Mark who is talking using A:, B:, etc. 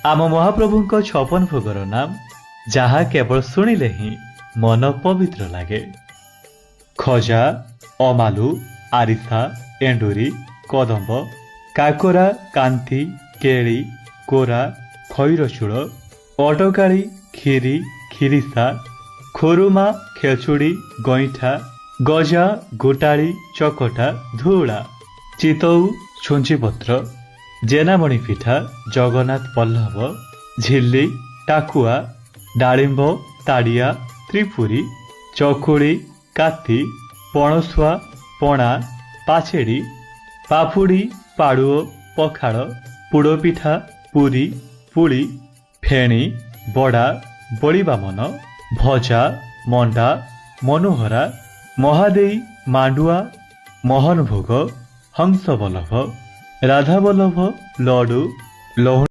A: आम महाप्रभु 56 भोगर नाम जहा केवल शुणिले ही मन पवित्र लगे। खजा, अमालु, आरिसा, एंडुरी, कदम्ब, काकोरा, कांथी, केड़ी, कोरा, खैरचूड़, अटकाड़ी, खीरी, खीरिसा, खोरुमा, खेचुड़ी, गईठा, गजा, गोटाड़ी, चकटा, धूला, चितौ, छुंचीपत्र, जेनामणि पिठा, जगन्नाथ पल्लव, झिल्ली, टाकुआ, डालिंब, ताड़िया, त्रिपुरी, चकुड़ी, काती, पणसुआ, पणा, पाछेड़ी, पाफुड़ी, पाड़ुओ, पखाड़, पुड़पिठा, पुरी, पुली, फेणी, बड़ा, बड़ी बामन, भजा, मंडा, मनोहरा, महादेई, मांडुआ, मोहन भोग, हंस बल्लभ, राधा बल्लभ, लडू, लहुण।